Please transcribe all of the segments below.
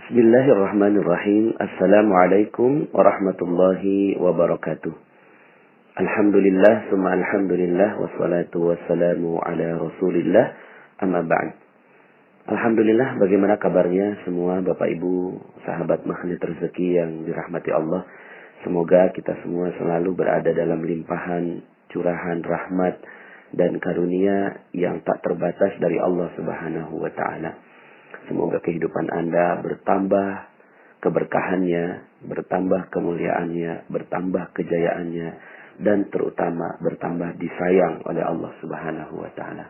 Bismillahirrahmanirrahim. Assalamualaikum warahmatullahi wabarakatuh. Alhamdulillah, summa alhamdulillah, wassalatu wassalamu ala rasulillah, amma ba'd. Alhamdulillah, bagaimana kabarnya semua Bapak Ibu, sahabat magnet rezeki yang dirahmati Allah. Semoga kita semua selalu berada dalam limpahan, curahan, rahmat, dan karunia yang tak terbatas dari Allah Subhanahu wa Ta'ala. Semoga kehidupan Anda bertambah keberkahannya, bertambah kemuliaannya, bertambah kejayaannya, dan terutama bertambah disayang oleh Allah Subhanahu wa Ta'ala.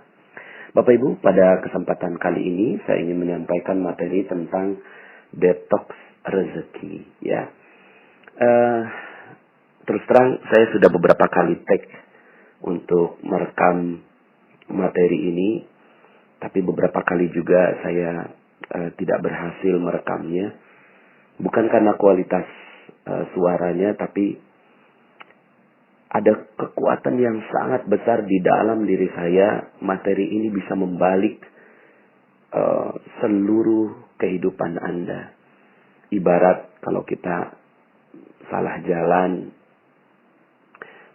Bapak Ibu, pada kesempatan kali ini saya ingin menyampaikan materi tentang detox rezeki. Ya, terus terang saya sudah beberapa kali tag untuk merekam materi ini, tapi beberapa kali juga saya tidak berhasil merekamnya. Bukan karena kualitas suaranya, tapi ada kekuatan yang sangat besar di dalam diri saya. Materi ini bisa membalik seluruh kehidupan Anda. Ibarat kalau kita salah jalan,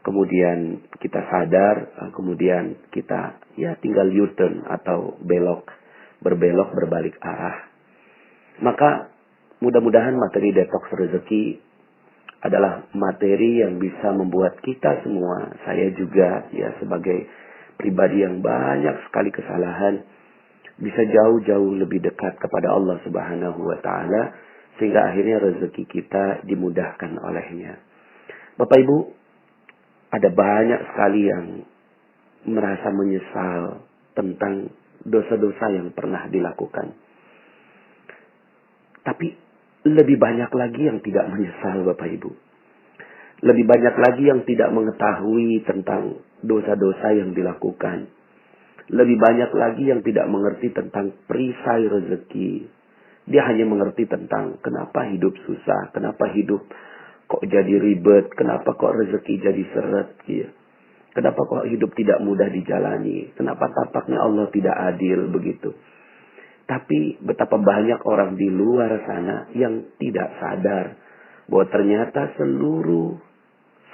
kemudian kita sadar, kemudian kita tinggal U-turn atau berbelok berbalik arah. Maka mudah-mudahan materi detox rezeki adalah materi yang bisa membuat kita semua, saya juga sebagai pribadi yang banyak sekali kesalahan, bisa jauh-jauh lebih dekat kepada Allah Subhanahu wa Ta'ala, sehingga akhirnya rezeki kita dimudahkan olehnya. Bapak Ibu, ada banyak sekali yang merasa menyesal tentang dosa-dosa yang pernah dilakukan. Tapi lebih banyak lagi yang tidak menyesal, Bapak Ibu. Lebih banyak lagi yang tidak mengetahui tentang dosa-dosa yang dilakukan. Lebih banyak lagi yang tidak mengerti tentang perisai rezeki. Dia hanya mengerti tentang kenapa hidup susah, kenapa hidup kok jadi ribet, kenapa kok rezeki jadi seret, kenapa kok hidup tidak mudah dijalani, kenapa tampaknya Allah tidak adil begitu. Tapi betapa banyak orang di luar sana yang tidak sadar bahwa ternyata seluruh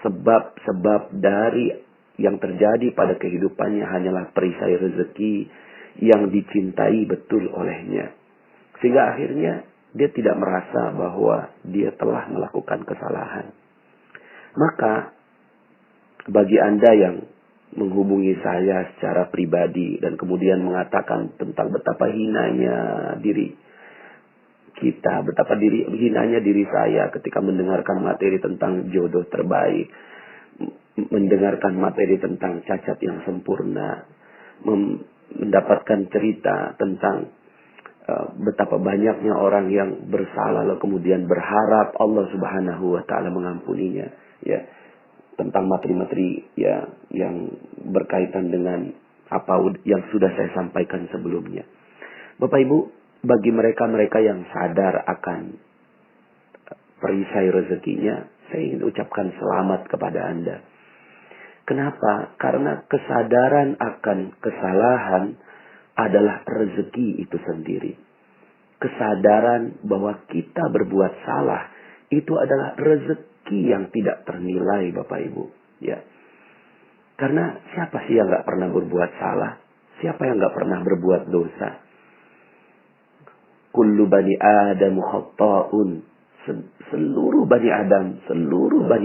sebab-sebab dari yang terjadi pada kehidupannya hanyalah perisai rezeki yang dicintai betul olehnya. Sehingga akhirnya dia tidak merasa bahwa dia telah melakukan kesalahan. Maka bagi Anda yang menghubungi saya secara pribadi dan kemudian mengatakan tentang betapa hinanya diri kita, betapa hinanya diri saya ketika mendengarkan materi tentang jodoh terbaik, mendengarkan materi tentang cacat yang sempurna, mendapatkan cerita tentang betapa banyaknya orang yang bersalah lalu kemudian berharap Allah Subhanahu wa Ta'ala mengampuninya, tentang materi-materi yang berkaitan dengan apa yang sudah saya sampaikan sebelumnya. Bapak Ibu, bagi mereka-mereka yang sadar akan perisai rezekinya, saya ingin ucapkan selamat kepada Anda. Kenapa? Karena kesadaran akan kesalahan adalah rezeki itu sendiri. Kesadaran bahwa kita berbuat salah itu adalah rezeki yang tidak ternilai, Bapak Ibu. Karena siapa sih yang gak pernah berbuat salah? Siapa yang gak pernah berbuat dosa? Kullu bani Adam khatta'un. Seluruh bani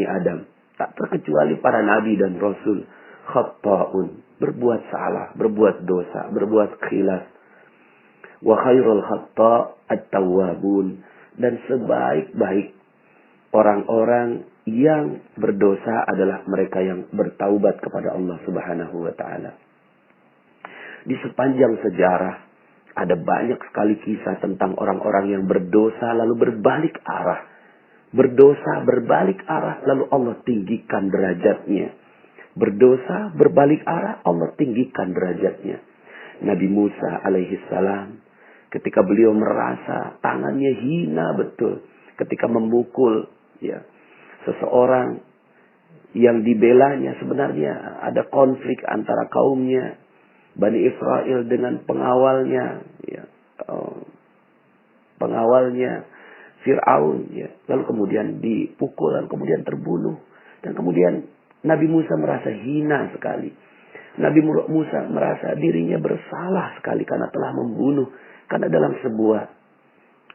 Adam, tak terkecuali para nabi dan rasul, khatta'un, berbuat salah, berbuat dosa, berbuat khilaf. Wa khairul khatta' at-tawwabun, dan sebaik-baik orang-orang yang berdosa adalah mereka yang bertaubat kepada Allah Subhanahu wa Ta'ala. Di sepanjang sejarah ada banyak sekali kisah tentang orang-orang yang berdosa lalu berbalik arah. Berdosa berbalik arah lalu Allah tinggikan derajatnya. Berdosa berbalik arah Allah tinggikan derajatnya. Nabi Musa alaihissalam ketika beliau merasa tangannya hina betul ketika memukul seseorang yang dibelanya, sebenarnya ada konflik antara kaumnya Bani Israel dengan pengawalnya, pengawalnya Fir'aun, ya. Lalu kemudian dipukul, lalu kemudian terbunuh. Dan kemudian Nabi Musa merasa hina sekali. Nabi Musa merasa dirinya bersalah sekali karena telah membunuh. Karena dalam sebuah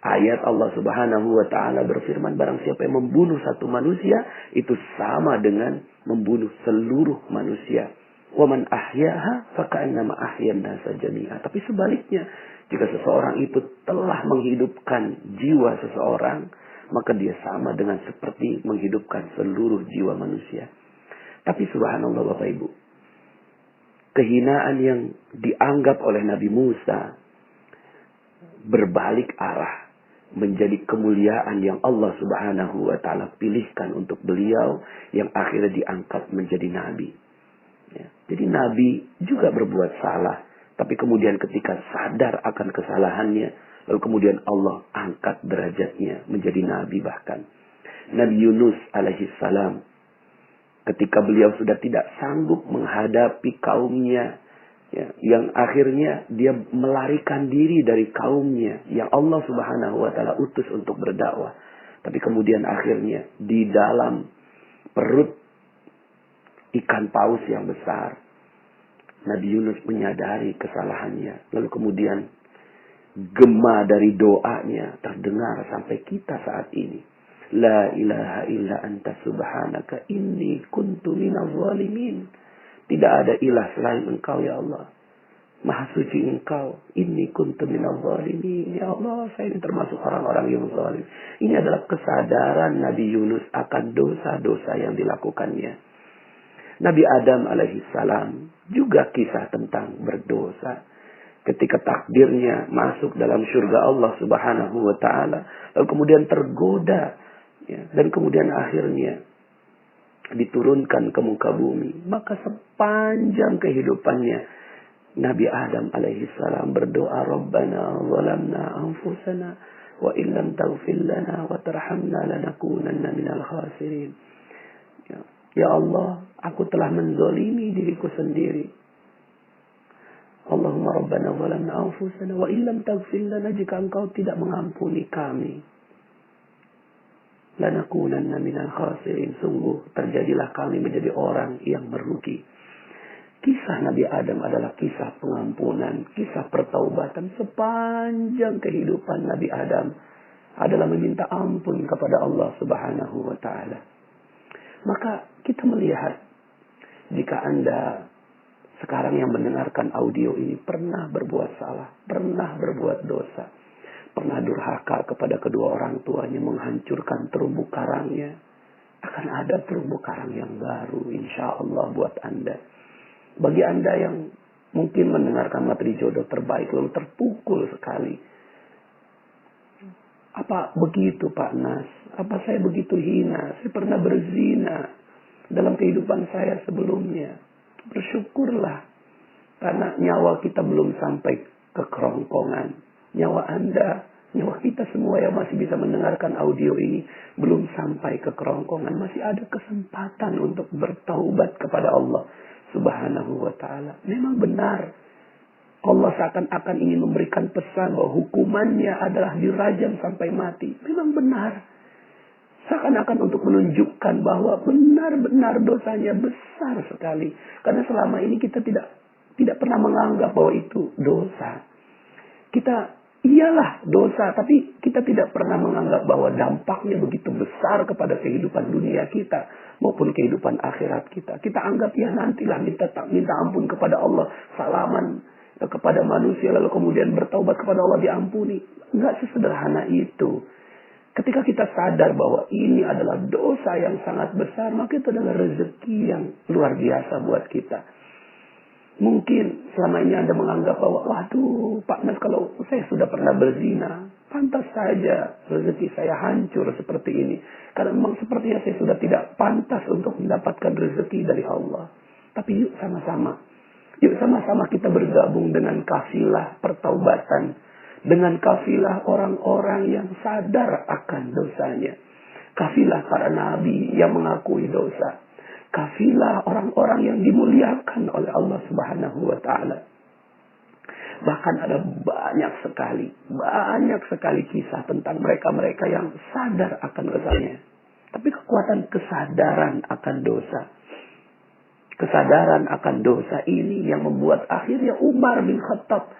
ayat Allah Subhanahu wa taala berfirman, barang siapa yang membunuh satu manusia itu sama dengan membunuh seluruh manusia. Wa man ahyaha faka'annama ahyan nasa jami'a. Tapi sebaliknya, jika seseorang itu telah menghidupkan jiwa seseorang, maka dia sama dengan seperti menghidupkan seluruh jiwa manusia. Tapi subhanallah Bapak Ibu, kehinaan yang dianggap oleh Nabi Musa berbalik arah menjadi kemuliaan yang Allah Subhanahu wa taala pilihkan untuk beliau, yang akhirnya diangkat menjadi nabi. Ya. Jadi nabi juga berbuat salah, tapi kemudian ketika sadar akan kesalahannya, lalu kemudian Allah angkat derajatnya menjadi nabi bahkan. Nabi Yunus alaihi salam, ketika beliau sudah tidak sanggup menghadapi kaumnya, ya, yang akhirnya dia melarikan diri dari kaumnya yang Allah Subhanahu wa taala utus untuk berdakwah. Tapi kemudian akhirnya di dalam perut ikan paus yang besar, Nabi Yunus menyadari kesalahannya. Lalu kemudian gema dari doanya terdengar sampai kita saat ini. La ilaha illa anta subhanaka inni kuntu minaz zalimin. Tidak ada ilah selain engkau ya Allah. Maha suci engkau. Inni kuntu minaz zalimin. Ya Allah, saya ini termasuk orang-orang yang zalim. Ini adalah kesadaran Nabi Yunus akan dosa-dosa yang dilakukannya. Nabi Adam alaihi salam juga kisah tentang berdosa. Ketika takdirnya masuk dalam surga Allah Subhanahu wa taala, lalu kemudian tergoda, ya, dan kemudian akhirnya diturunkan ke muka bumi, maka sepanjang kehidupannya Nabi Adam alaihi salam berdoa, Rabbana zalamna anfusana wa illam taghfir lana wa tarhamna lanakunanna minal khasirin. Ya Allah, aku telah menzalimi diriku sendiri. Allahumma Rabbana zalamna anfusana wa illam taghfir lana, jika engkau tidak mengampuni kami, lanakunanna minal khasirin, sungguh terjadilah kami menjadi orang yang merugi. Kisah Nabi Adam adalah kisah pengampunan, kisah pertaubatan. Sepanjang kehidupan Nabi Adam adalah meminta ampun kepada Allah Subhanahu wa taala. Maka kita melihat, jika Anda sekarang yang mendengarkan audio ini pernah berbuat salah, pernah berbuat dosa, pernah durhaka kepada kedua orang tuanya, menghancurkan terumbu karangnya, akan ada terumbu karang yang baru insya Allah buat Anda. Bagi Anda yang mungkin mendengarkan materi jodoh terbaik lalu terpukul sekali, apa begitu Pak Nas? Apa saya begitu hina? Saya pernah berzina dalam kehidupan saya sebelumnya. Bersyukurlah, karena nyawa kita belum sampai ke kerongkongan. Nyawa Anda, nyawa kita semua yang masih bisa mendengarkan audio ini belum sampai ke kerongkongan. Masih ada kesempatan untuk bertaubat kepada Allah Subhanahu wa taala. Memang benar, Allah seakan-akan ingin memberikan pesan bahwa hukumannya adalah dirajam sampai mati. Memang benar. Seakan-akan untuk menunjukkan bahwa benar-benar dosanya besar sekali. Karena selama ini kita tidak pernah menganggap bahwa itu dosa. Kita iyalah dosa, tapi kita tidak pernah menganggap bahwa dampaknya begitu besar kepada kehidupan dunia kita maupun kehidupan akhirat kita. Kita anggap ya nantilah minta ampun kepada Allah, salaman kepada manusia, lalu kemudian bertaubat kepada Allah, diampuni. Enggak sesederhana itu. Ketika kita sadar bahwa ini adalah dosa yang sangat besar, maka itu adalah rezeki yang luar biasa buat kita. Mungkin selama ini Anda menganggap bahwa, waduh Pak Nas, kalau saya sudah pernah berzina, pantas saja rezeki saya hancur seperti ini. Karena memang sepertinya saya sudah tidak pantas untuk mendapatkan rezeki dari Allah. Tapi yuk sama-sama kita bergabung dengan kafilah pertaubatan, dengan kafilah orang-orang yang sadar akan dosanya, kafilah para nabi yang mengakui dosa, kafilah orang-orang yang dimuliakan oleh Allah Subhanahu wa taala. Bahkan ada banyak sekali kisah tentang mereka-mereka yang sadar akan dosanya. Tapi kekuatan kesadaran akan dosa. Kesadaran akan dosa ini yang membuat akhirnya Umar bin Khattab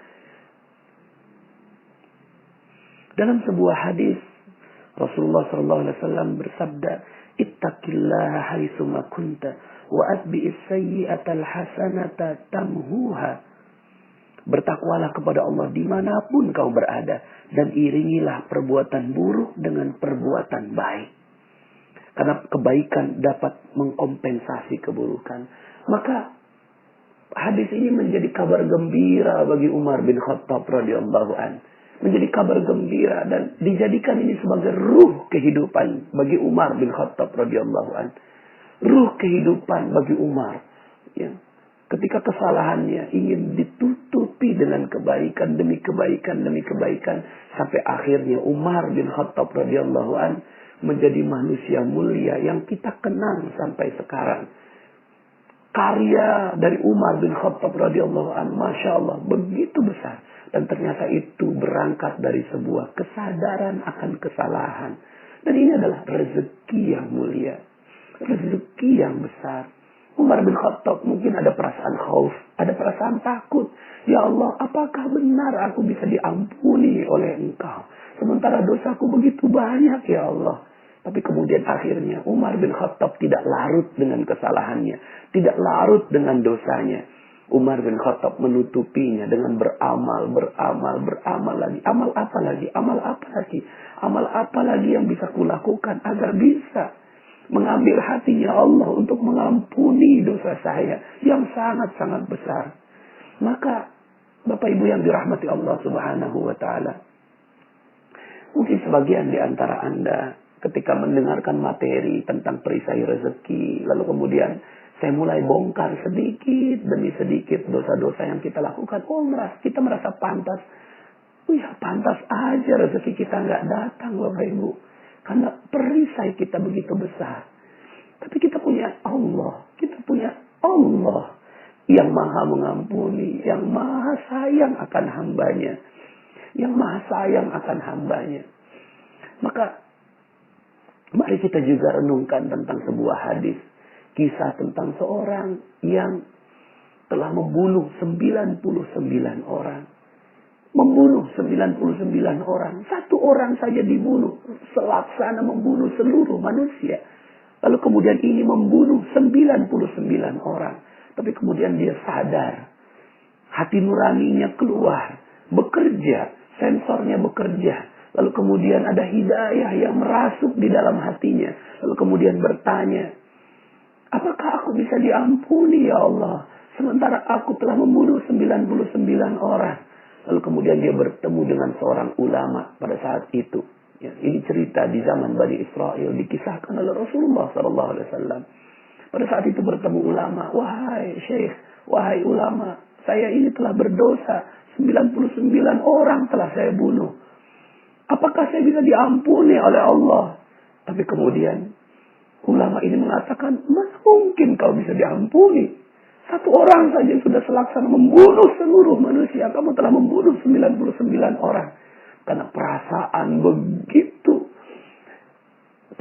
dalam sebuah hadis Rasulullah SAW bersabda, "Ittaqillaha haitsuma kunta wa atbi'is sayyi'atal hasanata tamhuha." Bertakwalah kepada Allah dimanapun kau berada dan iringilah perbuatan buruk dengan perbuatan baik. Karena kebaikan dapat mengkompensasi keburukan. Maka hadis ini menjadi kabar gembira bagi Umar bin Khattab radhiyallahu an. Menjadi kabar gembira dan dijadikan ini sebagai ruh kehidupan bagi Umar bin Khattab radhiyallahu an. Ruh kehidupan bagi Umar. Ya. Ketika kesalahannya ingin ditutupi dengan kebaikan demi kebaikan demi kebaikan. Sampai akhirnya Umar bin Khattab radhiyallahu an menjadi manusia mulia yang kita kenang sampai sekarang. Karya dari Umar bin Khattab radhiyallahu an, Masya Allah, begitu besar. Dan ternyata itu berangkat dari sebuah kesadaran akan kesalahan. Dan ini adalah rezeki yang mulia. Rezeki yang besar. Umar bin Khattab mungkin ada perasaan khauf, ada perasaan takut. Ya Allah, apakah benar aku bisa diampuni oleh Engkau? Sementara dosaku begitu banyak ya Allah. Tapi kemudian akhirnya Umar bin Khattab tidak larut dengan kesalahannya. Tidak larut dengan dosanya. Umar bin Khattab menutupinya dengan beramal lagi. Amal apa lagi? Amal apa lagi? Amal apa lagi yang bisa kulakukan agar bisa mengambil hatinya Allah untuk mengampuni dosa saya yang sangat-sangat besar. Maka Bapak Ibu yang dirahmati Allah Subhanahu wa taala, mungkin sebagian di antara Anda ketika mendengarkan materi tentang perisai rezeki, lalu kemudian saya mulai bongkar sedikit demi sedikit dosa-dosa yang kita lakukan. Kita merasa pantas. Ya pantas aja rezeki kita nggak datang Bapak Ibu. Karena perisai kita begitu besar. Tapi kita punya Allah. Kita punya Allah yang maha mengampuni, yang maha sayang akan hambanya. Yang maha sayang akan hambanya. Maka mari kita juga renungkan tentang sebuah hadis. Kisah tentang seorang yang telah membunuh 99 orang. Membunuh 99 orang. Satu orang saja dibunuh. Selaksana membunuh seluruh manusia. Lalu kemudian ini membunuh 99 orang. Tapi kemudian dia sadar. Hati nuraninya keluar. Bekerja. Sensornya bekerja. Lalu kemudian ada hidayah yang merasuk di dalam hatinya. Lalu kemudian bertanya, apakah aku bisa diampuni ya Allah? Sementara aku telah membunuh 99 orang. Lalu kemudian dia bertemu dengan seorang ulama pada saat itu. Ya, ini cerita di zaman Bani Israel. Dikisahkan oleh Rasulullah SAW. Pada saat itu bertemu ulama. Wahai syekh, wahai ulama. Saya ini telah berdosa. 99 orang telah saya bunuh. Apakah saya bisa diampuni oleh Allah? Tapi kemudian ulama ini mengatakan, mana mungkin kau bisa diampuni? Satu orang saja sudah selaksana membunuh seluruh manusia. Kamu telah membunuh 99 orang. Karena perasaan begitu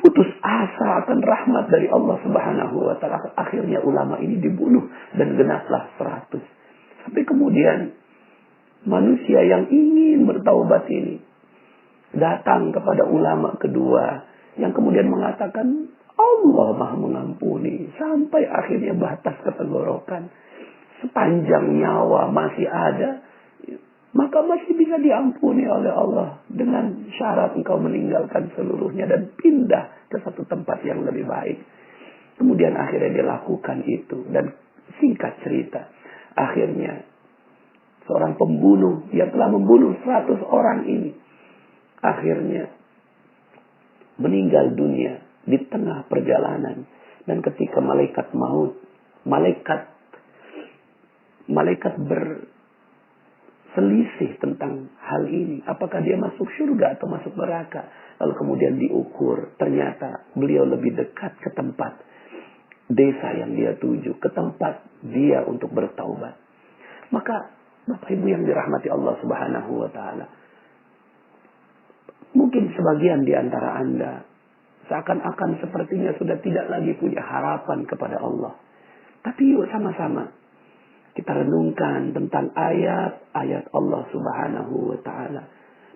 putus asa akan rahmat dari Allah Subhanahu wa taala. Akhirnya ulama ini dibunuh dan genaplah 100. Tapi kemudian manusia yang ingin bertaubat ini datang kepada ulama kedua yang kemudian mengatakan, Allah maha mengampuni. Sampai akhirnya batas ketenggorokan. Sepanjang nyawa masih ada, maka masih bisa diampuni oleh Allah. Dengan syarat engkau meninggalkan seluruhnya dan pindah ke satu tempat yang lebih baik. Kemudian akhirnya dia lakukan itu. Dan singkat cerita, akhirnya seorang pembunuh yang telah membunuh 100 orang ini, akhirnya meninggal dunia di tengah perjalanan. Dan ketika malaikat maut, malaikat berselisih tentang hal ini, apakah dia masuk surga atau masuk neraka. Lalu kemudian diukur, ternyata beliau lebih dekat ke tempat desa yang dia tuju, ke tempat dia untuk bertaubat. Maka Bapak Ibu yang dirahmati Allah Subhanahu wa taala. Mungkin sebagian di antara Anda seakan-akan sepertinya sudah tidak lagi punya harapan kepada Allah. Tapi yuk sama-sama kita renungkan tentang ayat-ayat Allah Subhanahu wa taala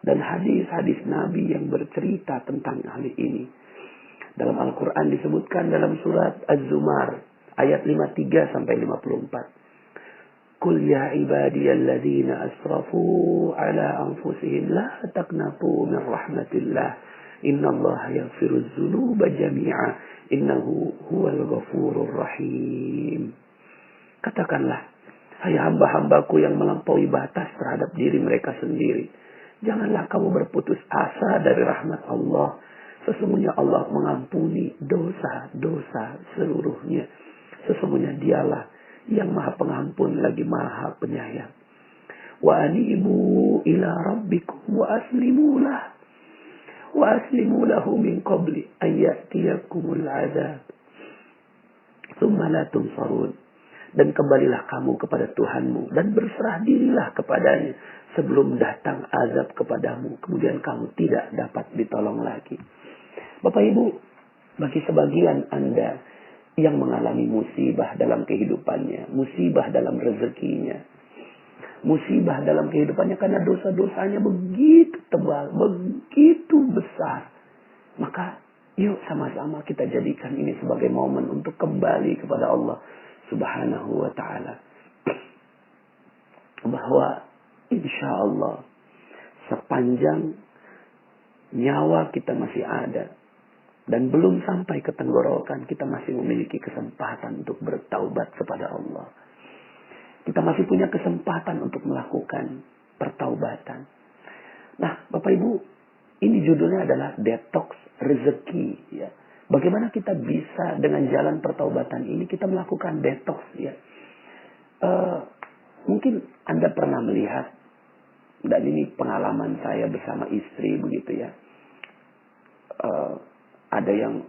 dan hadis-hadis Nabi yang bercerita tentang hal ini. Dalam Al-Qur'an disebutkan dalam surat Az-Zumar ayat 53 sampai 54. Qul ya ibadiyalladzina asrafu ala anfusihim la taqnatu min rahmatillah. Innallaha yaghfirudz dzunuba jami'a innahu huwal ghafurur rahim. Katakanlah, hai hamba-hambaku yang melampaui batas terhadap diri mereka sendiri, janganlah kamu berputus asa dari rahmat Allah. Sesungguhnya Allah mengampuni dosa-dosa seluruhnya. Sesungguhnya Dialah yang Maha Pengampun lagi Maha Penyayang. Wa anibu ila rabbikum wa aslimu lah. Wa aslimu lahu min qabli ayyatiyakumul azab thumma la tunsarun. Dan kembalilah kamu kepada Tuhanmu dan berserah dirilah kepadanya sebelum datang azab kepadamu, kemudian kamu tidak dapat ditolong lagi. Bapak Ibu, bagi sebagian Anda yang mengalami musibah dalam kehidupannya, musibah dalam rezekinya, musibah dalam kehidupannya karena dosa-dosanya begitu tebal, begitu besar, maka yuk sama-sama kita jadikan ini sebagai momen untuk kembali kepada Allah Subhanahu wa ta'ala. Bahwa insya Allah sepanjang nyawa kita masih ada dan belum sampai ke tenggorokan, kita masih memiliki kesempatan untuk bertaubat kepada Allah. Kita masih punya kesempatan untuk melakukan pertaubatan. Nah, Bapak Ibu, ini judulnya adalah detox rezeki. Ya. Bagaimana kita bisa dengan jalan pertaubatan ini kita melakukan detox? Ya. Mungkin Anda pernah melihat, dan ini pengalaman saya bersama istri begitu ya. Ada yang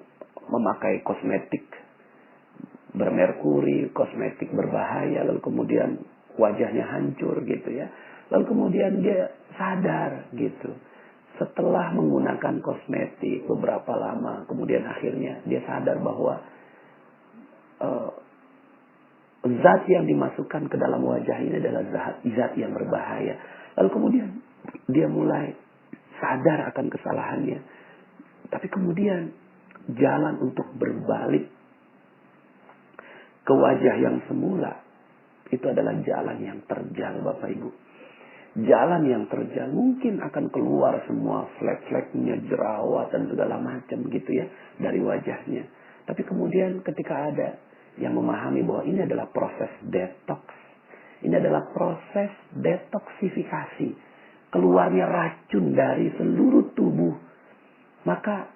memakai kosmetik bermerkuri, kosmetik berbahaya, lalu kemudian wajahnya hancur gitu ya. Lalu kemudian dia sadar gitu. Setelah menggunakan kosmetik beberapa lama, kemudian akhirnya dia sadar bahwa zat yang dimasukkan ke dalam wajah ini adalah zat yang berbahaya. Lalu kemudian dia mulai sadar akan kesalahannya. Tapi kemudian jalan untuk berbalik ke wajah yang semula itu adalah jalan yang terjal, Bapak Ibu. Jalan yang terjal mungkin akan keluar semua flek-fleknya, jerawat dan segala macam gitu ya dari wajahnya. Tapi kemudian ketika ada yang memahami bahwa ini adalah proses detox, ini adalah proses detoksifikasi, keluarnya racun dari seluruh tubuh, maka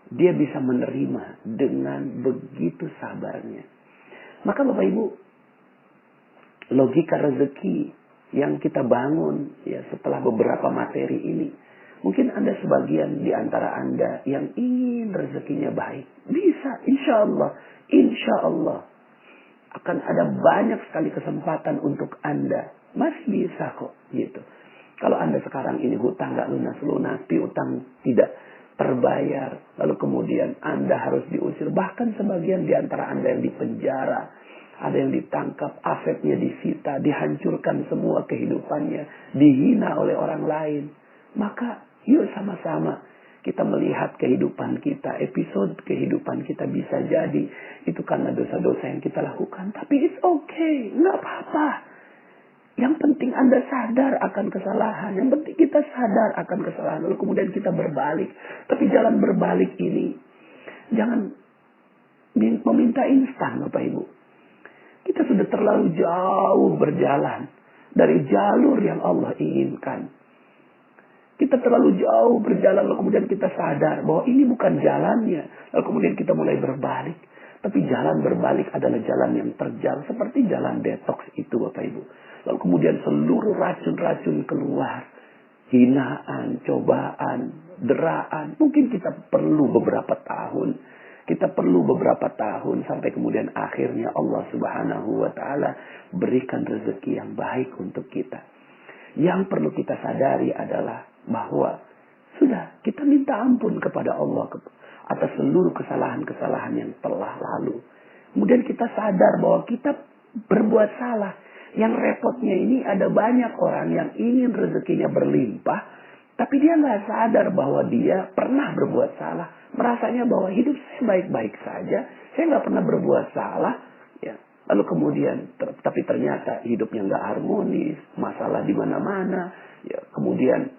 dia bisa menerima dengan begitu sabarnya. Maka Bapak Ibu, logika rezeki yang kita bangun ya setelah beberapa materi ini, mungkin Anda sebagian di antara Anda yang ingin rezekinya baik, bisa, insya Allah akan ada banyak sekali kesempatan untuk Anda, masih bisa kok gitu. Kalau Anda sekarang ini hutang nggak lunas, piutang tidak terbayar, lalu kemudian Anda harus diusir, bahkan sebagian di antara Anda yang dipenjara, ada yang ditangkap, asetnya disita, dihancurkan semua kehidupannya, dihina oleh orang lain. Maka yuk sama-sama kita melihat kehidupan kita, episode kehidupan kita bisa jadi itu karena dosa-dosa yang kita lakukan. Tapi it's okay, nggak apa-apa. Yang penting Anda sadar akan kesalahan. Yang penting kita sadar akan kesalahan. Lalu kemudian kita berbalik. Tapi jalan berbalik ini jangan meminta instan, Bapak Ibu. Kita sudah terlalu jauh berjalan dari jalur yang Allah inginkan. Kita terlalu jauh berjalan, lalu kemudian kita sadar bahwa ini bukan jalannya. Lalu kemudian kita mulai berbalik. Tapi jalan berbalik adalah jalan yang terjal. Seperti jalan detox itu, Bapak Ibu. Lalu kemudian seluruh racun-racun keluar. Hinaan, cobaan, deraan. Mungkin kita perlu beberapa tahun. Kita perlu beberapa tahun sampai kemudian akhirnya Allah Subhanahu wa taala berikan rezeki yang baik untuk kita. Yang perlu kita sadari adalah bahwa sudah kita minta ampun kepada Allah atas seluruh kesalahan-kesalahan yang telah lalu. Kemudian kita sadar bahwa kita berbuat salah. Yang repotnya ini ada banyak orang yang ingin rezekinya berlimpah, tapi dia nggak sadar bahwa dia pernah berbuat salah. Merasanya bahwa hidup saya baik-baik saja, saya nggak pernah berbuat salah. Ya. Lalu kemudian, tapi ternyata hidupnya nggak harmonis, masalah di mana-mana. Ya. Kemudian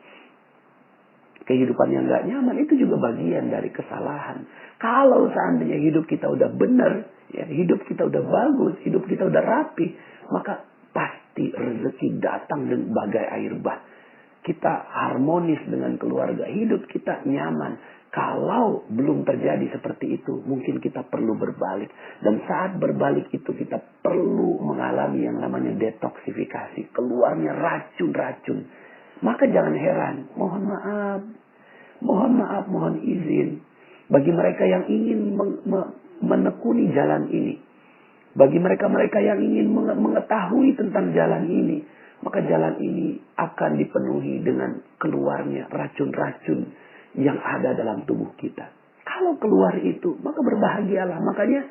kehidupan yang nggak nyaman itu juga bagian dari kesalahan. Kalau seandainya hidup kita udah benar, ya, hidup kita udah bagus, hidup kita udah rapi, maka pasti rezeki datang dengan bagai air bah. Kita harmonis dengan keluarga, hidup kita nyaman. Kalau belum terjadi seperti itu, mungkin kita perlu berbalik. Dan saat berbalik itu kita perlu mengalami yang namanya detoksifikasi. Keluarnya racun-racun. Maka jangan heran, mohon maaf, mohon izin. Bagi mereka yang ingin menekuni jalan ini. Bagi mereka-mereka yang ingin mengetahui tentang jalan ini. Maka jalan ini akan dipenuhi dengan keluarnya racun-racun yang ada dalam tubuh kita. Kalau keluar itu, maka berbahagialah. Makanya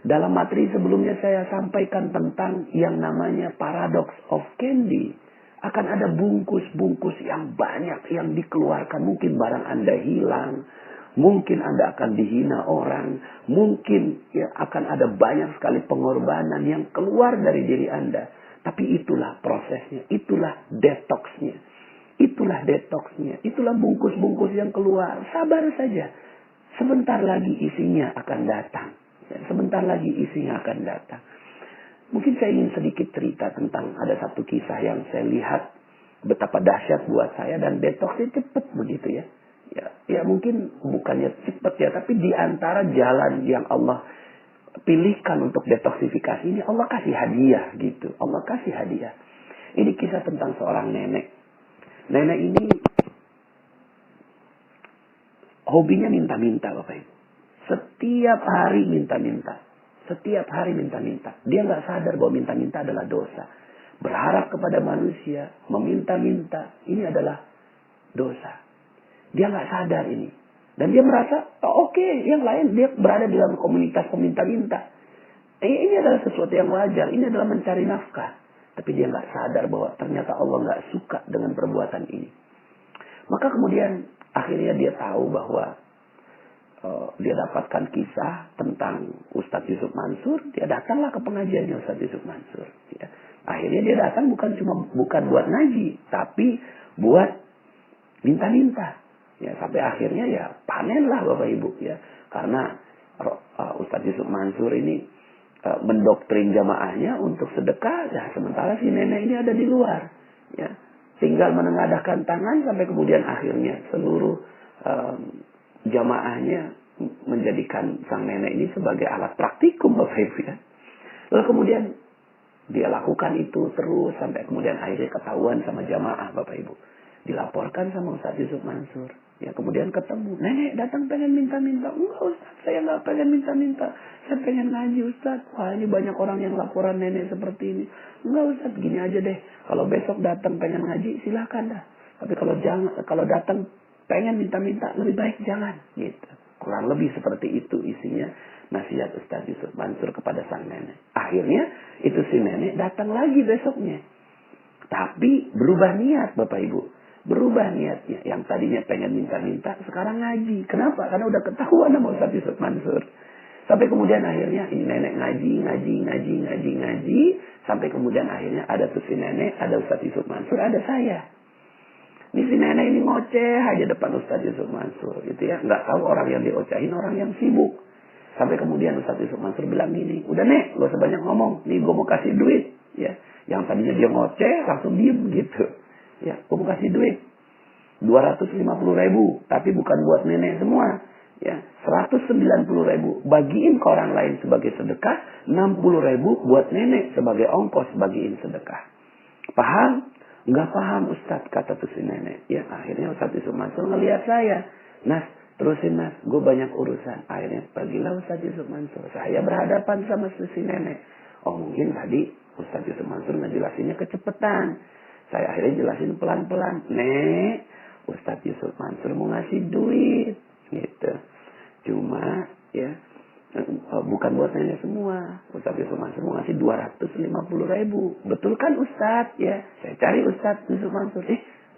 dalam materi sebelumnya saya sampaikan tentang yang namanya paradox of candy. Akan ada bungkus-bungkus yang banyak yang dikeluarkan. Mungkin barang Anda hilang. Mungkin Anda akan dihina orang. Mungkin ya, akan ada banyak sekali pengorbanan yang keluar dari diri Anda. Tapi itulah prosesnya. Itulah detoxnya. Itulah bungkus-bungkus yang keluar. Sabar saja. Sebentar lagi isinya akan datang. Mungkin saya ingin sedikit cerita tentang ada satu kisah yang saya lihat betapa dahsyat buat saya. Dan detoxnya cepat begitu ya. Ya mungkin bukannya cepat ya. Tapi di antara jalan yang Allah pilihkan untuk detoksifikasi ini, Allah kasih hadiah gitu. Allah kasih hadiah. Ini kisah tentang seorang nenek. Nenek ini hobinya minta-minta Bapak Ibu. Setiap hari minta-minta. Dia nggak sadar bahwa minta-minta adalah dosa. Berharap kepada manusia, meminta-minta, ini adalah dosa. Dia nggak sadar ini. Dan dia merasa, oke, yang lain dia berada di dalam komunitas peminta-minta. Ini adalah sesuatu yang wajar. Ini adalah mencari nafkah. Tapi dia nggak sadar bahwa ternyata Allah nggak suka dengan perbuatan ini. Maka kemudian akhirnya dia tahu bahwa dia dapatkan kisah tentang Ustadz Yusuf Mansur. Dia datanglah ke pengajiannya Ustadz Yusuf Mansur. Ya. Akhirnya dia datang bukan buat ngaji, tapi buat minta-minta. Ya, sampai akhirnya ya panenlah Bapak Ibu ya. Karena Ustadz Yusuf Mansur ini mendoktrin jamaahnya untuk sedekah. Ya, sementara si nenek ini ada di luar. Ya, tinggal menengadahkan tangan sampai kemudian akhirnya seluruh jamaahnya menjadikan sang nenek ini sebagai alat praktikum Bapak Ibu ya. Lalu kemudian dia lakukan itu terus sampai kemudian akhirnya ketahuan sama jamaah Bapak Ibu. Dilaporkan sama Ustadz Yusuf Mansur. Ya kemudian ketemu. Nenek datang pengen minta-minta. Enggak Ustadz, saya nggak pengen minta-minta. Saya pengen ngaji Ustadz. Wah ini banyak orang yang laporan nenek seperti ini. Enggak Ustadz, gini aja deh. Kalau besok datang pengen ngaji silakan dah. Tapi kalau datang pengen minta-minta lebih baik jangan. Gitu. Kurang lebih seperti itu isinya nasihat Ustadz Yusuf Mansur kepada sang nenek. Akhirnya itu si nenek datang lagi besoknya. Tapi berubah niat Bapak Ibu. Berubah niatnya. Yang tadinya pengen minta-minta, sekarang ngaji. Kenapa? Karena udah ketahuan sama Ustadz Yusuf Mansur. Sampai kemudian akhirnya ini nenek ngaji. Sampai kemudian akhirnya ada tuh si nenek, ada Ustadz Yusuf Mansur, ada saya. Ini si nenek ini ngoceh aja depan Ustadz Yusuf Mansur. Gitu ya. Nggak tahu orang yang diocehin, orang yang sibuk. Sampai kemudian Ustadz Yusuf Mansur bilang gini, udah nek, gak usah banyak ngomong. Nih gue mau kasih duit. Ya. Yang tadinya dia ngoceh, langsung diem gitu. Ya, gue mau kasih duit 250.000, tapi bukan buat nenek semua. Ya, 190.000 bagiin ke orang lain sebagai sedekah, 60.000 buat nenek sebagai ongkos bagiin sedekah. Paham? Nggak paham Ustadz, kata tuh si nenek. Ya, akhirnya Ustadz Yusuf Mansur ngelihat saya. Nah, Terusin mas, gue banyak urusan. Akhirnya pergilah Ustaz Yusuf Mansur. Saya berhadapan sama si nenek. Oh mungkin tadi Ustaz Yusuf Mansur ngejelasinnya kecepetan. Saya akhirnya jelasin pelan-pelan. Nek, Ustaz Yusuf Mansur mau ngasih duit. Gitu. Cuma ya bukan buat nenek semua. Ustaz Yusuf Mansur mau ngasih 250.000. Betul kan Ustaz? Ya, saya cari Ustaz Yusuf Mansur.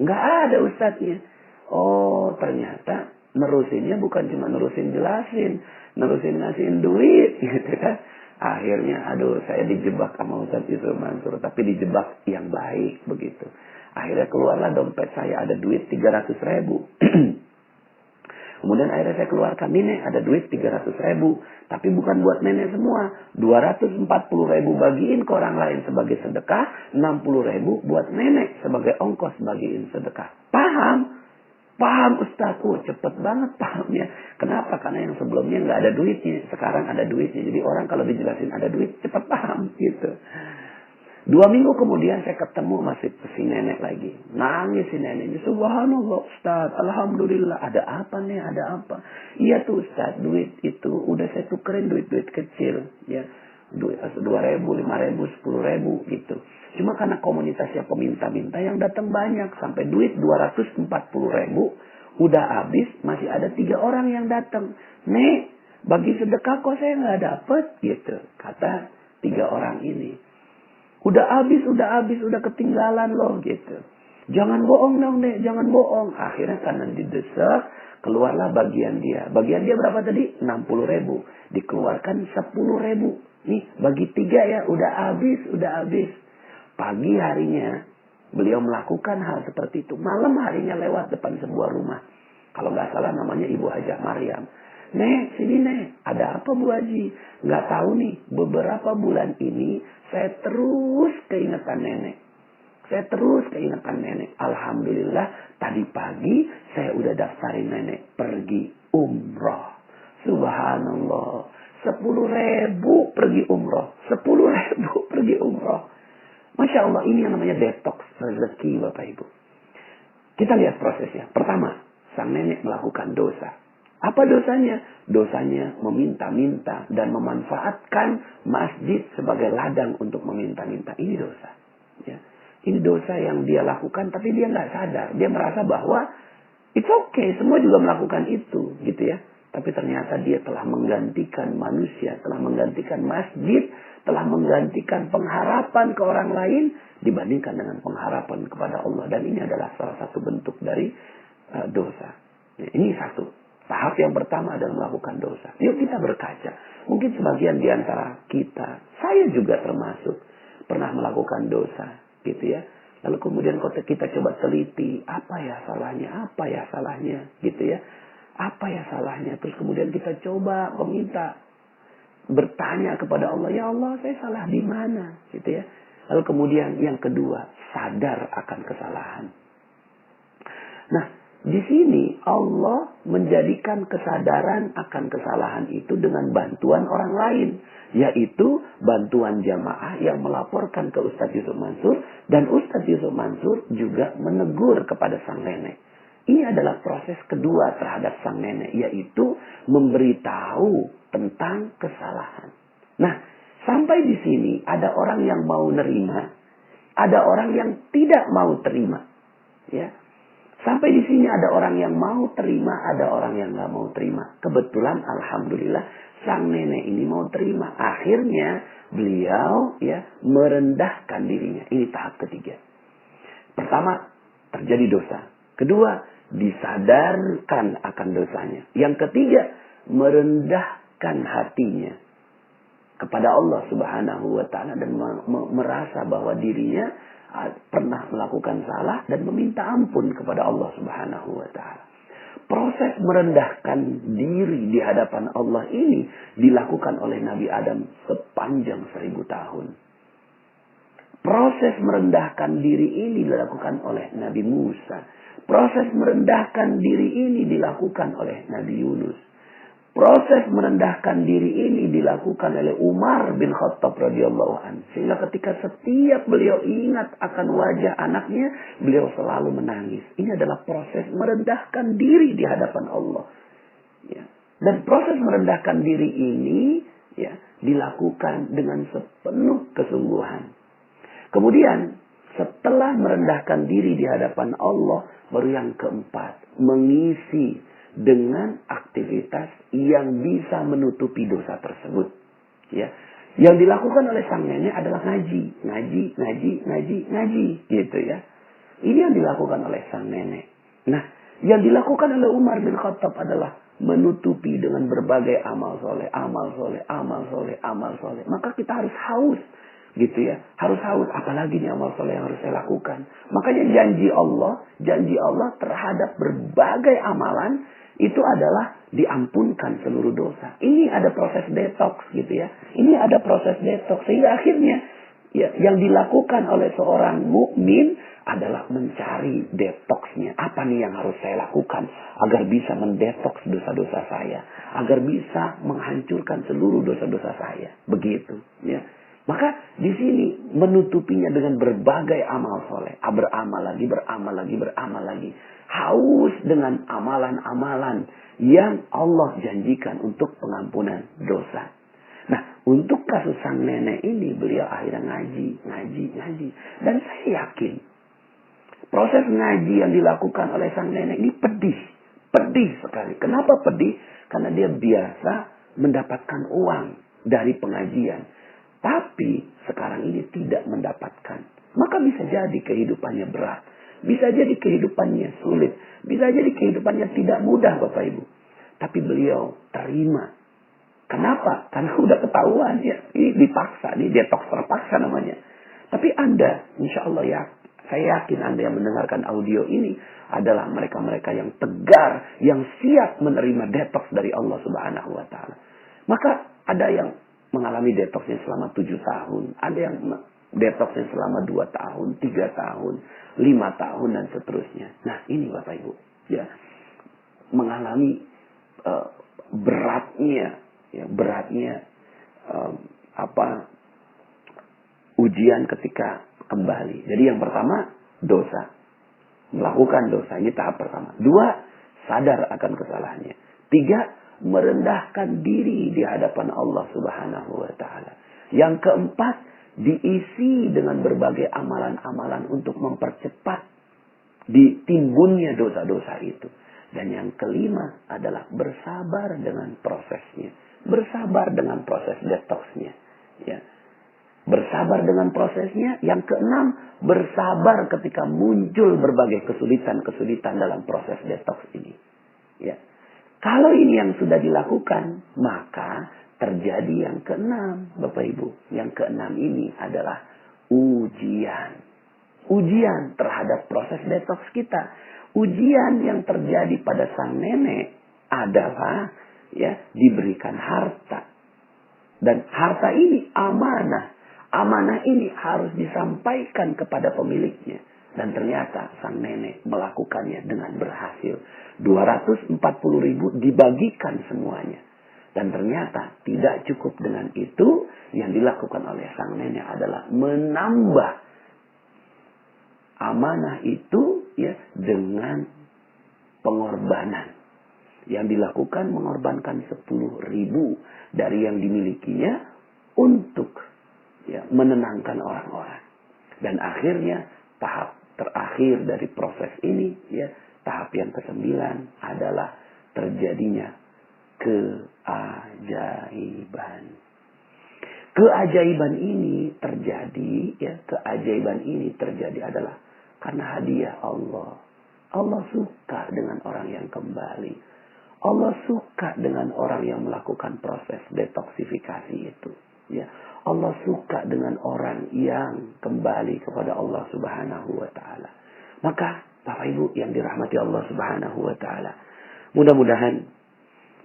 Nggak ada Ustaznya. Oh, ternyata nerusinnya bukan cuma nerusin jelasin, nerusin ngasihin duit, gitu kan. Akhirnya, aduh, saya dijebak sama Ustaz Yusuf Mansur, tapi dijebak yang baik begitu. Akhirnya keluarlah dompet saya ada duit 300.000. Kemudian akhirnya saya keluarkan, nenek ada duit 300.000. Tapi bukan buat nenek semua. 240.000 bagiin ke orang lain sebagai sedekah. 60.000 buat nenek sebagai ongkos bagiin sedekah. Paham? Paham Ustaz. Cepet banget pahamnya. Kenapa? Karena yang sebelumnya nggak ada duitnya. Sekarang ada duitnya. Jadi orang kalau dijelasin ada duit, cepet paham gitu. 2 minggu kemudian saya ketemu masih si nenek lagi. Nangis si neneknya. Subhanallah Ustaz. Alhamdulillah. Ada apa nih? Ada apa? Iya tuh Ustaz. Duit itu udah saya tukerin duit-duit kecil. Ya, duit 2.000, 5.000, 10.000 gitu. Cuma karena komunitasnya peminta-minta yang datang banyak. Sampai duit 240.000. Udah habis. Masih ada 3 orang yang datang. Nek, bagi sedekah kok saya nggak dapet gitu. Kata 3 orang ini. Udah habis, udah ketinggalan loh gitu. Jangan bohong dong Nek, jangan bohong. Akhirnya karena didesak, keluarlah bagian dia. Bagian dia berapa tadi? 60.000. Dikeluarkan 10.000. Nih bagi 3 ya, udah habis. Pagi harinya beliau melakukan hal seperti itu. Malam harinya lewat depan sebuah rumah. Kalau nggak salah namanya Ibu Hajah Maryam. Nek, sini Nek. Ada apa Bu Haji? Nggak tahu nih, beberapa bulan ini saya terus keingetan nenek. Alhamdulillah, tadi pagi saya udah daftarin nenek pergi umroh. Subhanallah. 10.000 pergi umroh. 10.000 pergi umroh. Masya Allah, ini yang namanya detox rezeki Bapak Ibu. Kita lihat prosesnya. Pertama, sang nenek melakukan dosa. Apa dosanya? Dosanya meminta-minta dan memanfaatkan masjid sebagai ladang untuk meminta-minta. Ini dosa. Ya. Ini dosa yang dia lakukan tapi dia nggak sadar. Dia merasa bahwa it's okay, semua juga melakukan itu, gitu ya. Tapi ternyata dia telah menggantikan manusia, telah menggantikan masjid, telah menggantikan pengharapan ke orang lain dibandingkan dengan pengharapan kepada Allah. Dan ini adalah salah satu bentuk dari dosa. Ya, ini satu. Tahap yang pertama adalah melakukan dosa. Yuk kita berkaca. Mungkin sebagian di antara kita, saya juga termasuk, pernah melakukan dosa. Gitu ya. Lalu kemudian kita coba teliti. Apa ya salahnya. Gitu ya. Apa ya salahnya. Terus kemudian kita coba meminta. Bertanya kepada Allah. Ya Allah, saya salah di mana? Gitu ya. Lalu kemudian yang kedua. Sadar akan kesalahan. Nah, di sini Allah menjadikan kesadaran akan kesalahan itu dengan bantuan orang lain. Yaitu bantuan jamaah yang melaporkan ke Ustaz Yusuf Mansur. Dan Ustaz Yusuf Mansur juga menegur kepada sang nenek. Ini adalah proses kedua terhadap sang nenek. Yaitu memberitahu tentang kesalahan. Nah, sampai di sini ada orang yang mau nerima. Ada orang yang tidak mau terima. Ya. Sampai di sini ada orang yang mau terima, ada orang yang nggak mau terima. Kebetulan, alhamdulillah, sang nenek ini mau terima. Akhirnya beliau ya merendahkan dirinya. Ini tahap ketiga. Pertama, terjadi dosa. Kedua, disadarkan akan dosanya. Yang ketiga, merendahkan hatinya kepada Allah Subhanahu wa Ta'ala dan merasa bahwa dirinya pernah melakukan salah dan meminta ampun kepada Allah Subhanahu wa Ta'ala. Proses merendahkan diri di hadapan Allah ini dilakukan oleh Nabi Adam sepanjang 1000 tahun. Proses merendahkan diri ini dilakukan oleh Nabi Musa. Proses merendahkan diri ini dilakukan oleh Nabi Yunus. Proses merendahkan diri ini dilakukan oleh Umar bin Khattab radhiyallahu anhu. Sehingga ketika setiap beliau ingat akan wajah anaknya, beliau selalu menangis. Ini adalah proses merendahkan diri di hadapan Allah. Ya. Dan proses merendahkan diri ini ya dilakukan dengan sepenuh kesungguhan. Kemudian setelah merendahkan diri di hadapan Allah, baru yang keempat, mengisi dengan aktivitas yang bisa menutupi dosa tersebut. Ya. Yang dilakukan oleh sang nenek adalah ngaji, gitu ya. Ini yang dilakukan oleh sang nenek. Nah, yang dilakukan oleh Umar bin Khattab adalah menutupi dengan berbagai amal soleh. Maka kita harus haus, gitu ya. Harus haus, apalagi nih amal soleh yang harus saya lakukan. Makanya janji Allah terhadap berbagai amalan itu adalah diampunkan seluruh dosa. Ini ada proses detox, gitu ya. Ini ada proses detox sehingga akhirnya ya, yang dilakukan oleh seorang mukmin adalah mencari detoxnya. Apa nih yang harus saya lakukan agar bisa mendetoks dosa-dosa saya, agar bisa menghancurkan seluruh dosa-dosa saya. Begitu, ya. Maka di sini menutupinya dengan berbagai amal soleh, beramal lagi. Haus dengan amalan-amalan yang Allah janjikan untuk pengampunan dosa. Nah, untuk kasus sang nenek ini beliau akhirnya ngaji. Dan saya yakin proses ngaji yang dilakukan oleh sang nenek ini pedih sekali. Kenapa pedih? Karena dia biasa mendapatkan uang dari pengajian. Tapi sekarang ini tidak mendapatkan. Maka bisa jadi kehidupannya berat. Bisa jadi kehidupannya sulit. Bisa jadi kehidupannya tidak mudah Bapak Ibu. Tapi beliau terima. Kenapa? Karena udah ketahuan ya. Ini dipaksa. Ini detox terpaksa namanya. Tapi Anda, insya Allah ya. Saya yakin Anda yang mendengarkan audio ini adalah mereka-mereka yang tegar. Yang siap menerima detox dari Allah Subhanahu wa Ta'ala. Maka ada yang mengalami detoxnya selama 7 tahun. Ada yang detoxnya selama 2 tahun, 3 tahun, 5 tahun dan seterusnya. Nah ini Bapak Ibu. Ya, mengalami beratnya ujian ketika kembali. Jadi yang pertama dosa. Melakukan dosa. Ini tahap pertama. 2, sadar akan kesalahannya. 3, merendahkan diri di hadapan Allah Subhanahu wa Ta'ala. Yang keempat, diisi dengan berbagai amalan-amalan untuk mempercepat ditimbunnya dosa-dosa itu. Dan yang kelima adalah bersabar dengan prosesnya. Bersabar dengan proses detoxnya. Ya. Bersabar dengan prosesnya. Yang keenam, bersabar ketika muncul berbagai kesulitan-kesulitan dalam proses detox ini. Ya. Kalau ini yang sudah dilakukan, maka terjadi yang keenam, Bapak Ibu. Yang keenam ini adalah ujian. Ujian terhadap proses detox kita. Ujian yang terjadi pada sang nenek adalah ya diberikan harta. Dan harta ini amanah. Amanah ini harus disampaikan kepada pemiliknya. Dan ternyata sang nenek melakukannya dengan berhasil. 240.000 dibagikan semuanya. Dan ternyata tidak cukup dengan itu. Yang dilakukan oleh sang nenek adalah menambah amanah itu ya dengan pengorbanan. Yang dilakukan mengorbankan 10.000 dari yang dimilikinya untuk ya, menenangkan orang-orang. Dan akhirnya tahap terakhir dari proses ini ya, tahap yang ke-9 adalah terjadinya keajaiban. Keajaiban ini terjadi adalah karena hadiah Allah. Allah suka dengan orang yang kembali. Allah suka dengan orang yang melakukan proses detoksifikasi itu. Ya, Allah suka dengan orang yang kembali kepada Allah Subhanahu wa Ta'ala. Maka Bapak Ibu yang dirahmati Allah Subhanahu wa Ta'ala, mudah-mudahan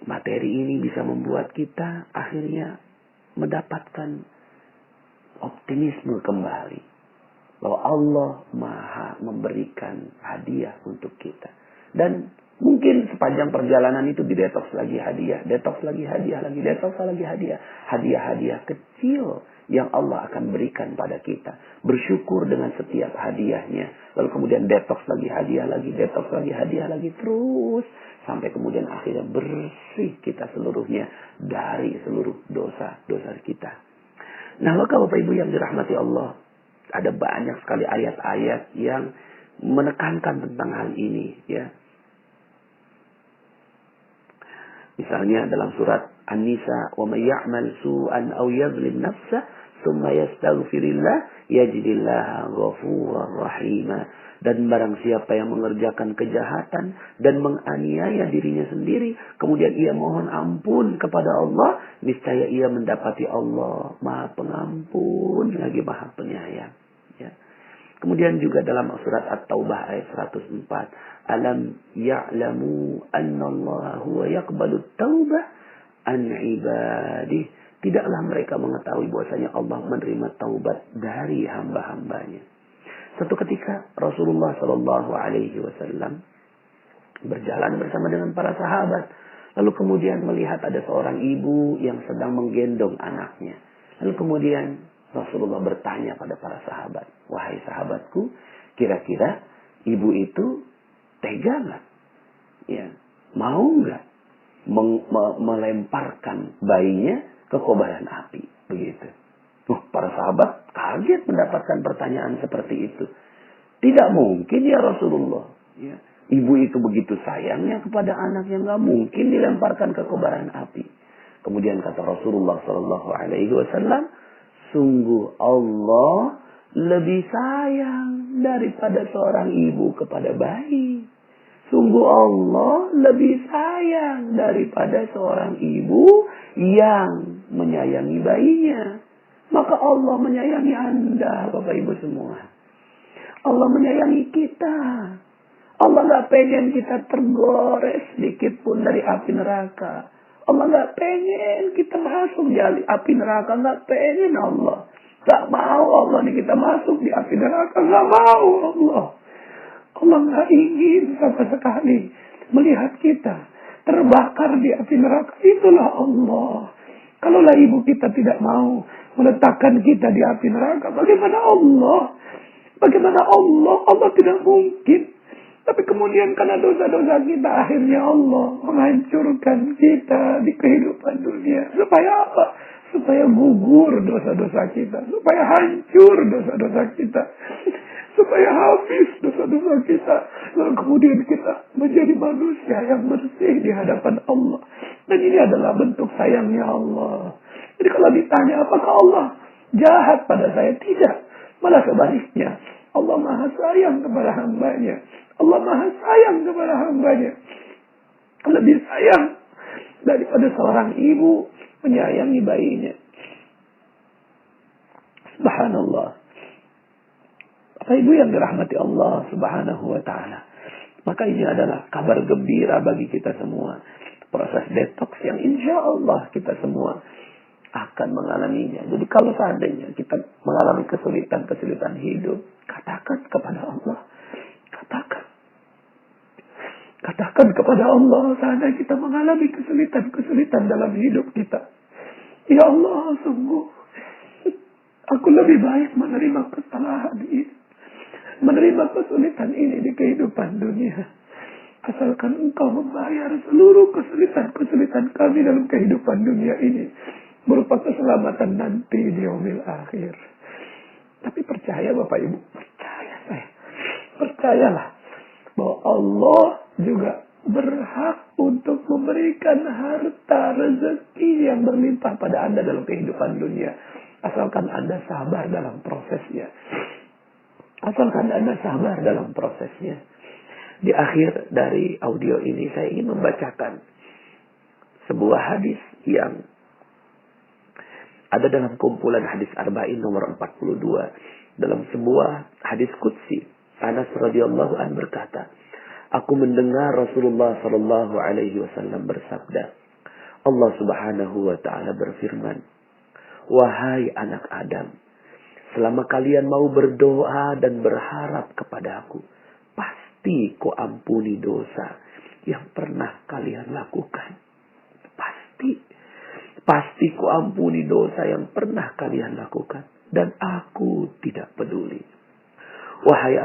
materi ini bisa membuat kita akhirnya mendapatkan optimisme kembali bahwa Allah Maha memberikan hadiah untuk kita. Dan Mungkin sepanjang perjalanan itu didetoks lagi hadiah, detoks lagi hadiah lagi, detoks lagi hadiah. Hadiah-hadiah kecil yang Allah akan berikan pada kita. Bersyukur dengan setiap hadiahnya. Lalu kemudian detoks lagi hadiah lagi, detoks lagi hadiah lagi. Terus sampai kemudian akhirnya bersih kita seluruhnya dari seluruh dosa-dosa kita. Nah, maka Bapak Ibu yang dirahmati Allah, ada banyak sekali ayat-ayat yang menekankan tentang hal ini, ya. Misalnya dalam surat An-Nisa, "Wa may ya'mal su'an aw yadhlim nafsahu tsumma yastaghfirillah yajidillaha ghafurar rahima." Dan barang siapa yang mengerjakan kejahatan dan menganiaya dirinya sendiri, kemudian ia mohon ampun kepada Allah, niscaya ia mendapati Allah Maha Pengampun lagi Maha Penyayang. Ya. Kemudian juga dalam surat At-Taubah ayat 104, "Alam ya'lamu annallaha huwa yaqbalut taubah an ibadih." Tidaklah mereka mengetahui bahwasanya Allah menerima taubat dari hamba-hambanya. Suatu ketika Rasulullah Shallallahu Alaihi Wasallam berjalan bersama dengan para sahabat, lalu kemudian melihat ada seorang ibu yang sedang menggendong anaknya. Lalu kemudian Rasulullah bertanya pada para sahabat, "Wahai sahabatku, kira-kira ibu itu tega nggak? Ya, mau nggak melemparkan bayinya ke kobaran api?" Begitu. Para sahabat kaget mendapatkan pertanyaan seperti itu. Tidak mungkin ya Rasulullah. Ya. Ibu itu begitu sayangnya kepada anaknya, nggak mungkin dilemparkan ke kobaran api. Kemudian kata Rasulullah Shallallahu Alaihi Wasallam, "Sungguh Allah lebih sayang daripada seorang ibu kepada bayi. Sungguh Allah lebih sayang daripada seorang ibu yang menyayangi bayinya." Maka Allah menyayangi Anda, Bapak Ibu semua. Allah menyayangi kita. Allah gak pengen kita tergores sedikit pun dari api neraka. Allah gak pengen kita masuk di api neraka. Gak pengen Allah. Gak mau Allah nih kita masuk di api neraka. Gak mau Allah. Allah gak ingin sama sekali melihat kita terbakar di api neraka. Itulah Allah. Kalaulah ibu kita tidak mau meletakkan kita di api neraka, bagaimana Allah? Bagaimana Allah? Allah tidak mungkin. Tapi kemudian karena dosa-dosa kita, akhirnya Allah menghancurkan kita di kehidupan dunia. Supaya apa? Supaya gugur dosa-dosa kita. Supaya hancur dosa-dosa kita. Supaya habis dosa-dosa kita. Lalu kemudian kita menjadi manusia yang bersih di hadapan Allah. Dan ini adalah bentuk sayangnya Allah. Jadi kalau ditanya apakah Allah jahat pada saya? Tidak. Malah sebaliknya. Allah Maha sayang kepada hambanya. Allah Maha sayang kepada hambanya. Lebih sayang daripada seorang ibu menyayangi bayinya. Subhanallah. Bapak Ibu yang dirahmati Allah Subhanahu wa Ta'ala. Maka ini adalah kabar gembira bagi kita semua. Proses detox yang insya Allah kita semua akan mengalaminya. Jadi kalau seandainya kita mengalami kesulitan hidup, katakan kepada Allah. Katakan kepada Allah, seandainya kita mengalami kesulitan dalam hidup kita. Ya Allah, sungguh aku lebih baik menerima kesalahan ini, menerima kesulitan ini di kehidupan dunia. Asalkan Engkau membayar seluruh kesulitan kami dalam kehidupan dunia ini, berupa keselamatan nanti di yaumil akhir. Tapi percaya Bapak Ibu, percayalah bahwa Allah juga berhak untuk memberikan harta rezeki yang berlimpah pada Anda dalam kehidupan dunia. Asalkan Anda sabar dalam prosesnya. Di akhir dari audio ini saya ingin membacakan sebuah hadis yang ada dalam kumpulan hadis Arba'in nomor 42. Dalam sebuah hadis qudsi, Anas radhiyallahu an berkata, "Aku mendengar Rasulullah sallallahu alaihi wasallam bersabda, Allah Subhanahu wa taala berfirman, wahai anak Adam, selama kalian mau berdoa dan berharap kepadaku, pasti ku ampuni dosa. yang pernah kalian lakukan. Pasti ku ampuni dosa yang pernah kalian lakukan. Dan aku tidak peduli. Wahai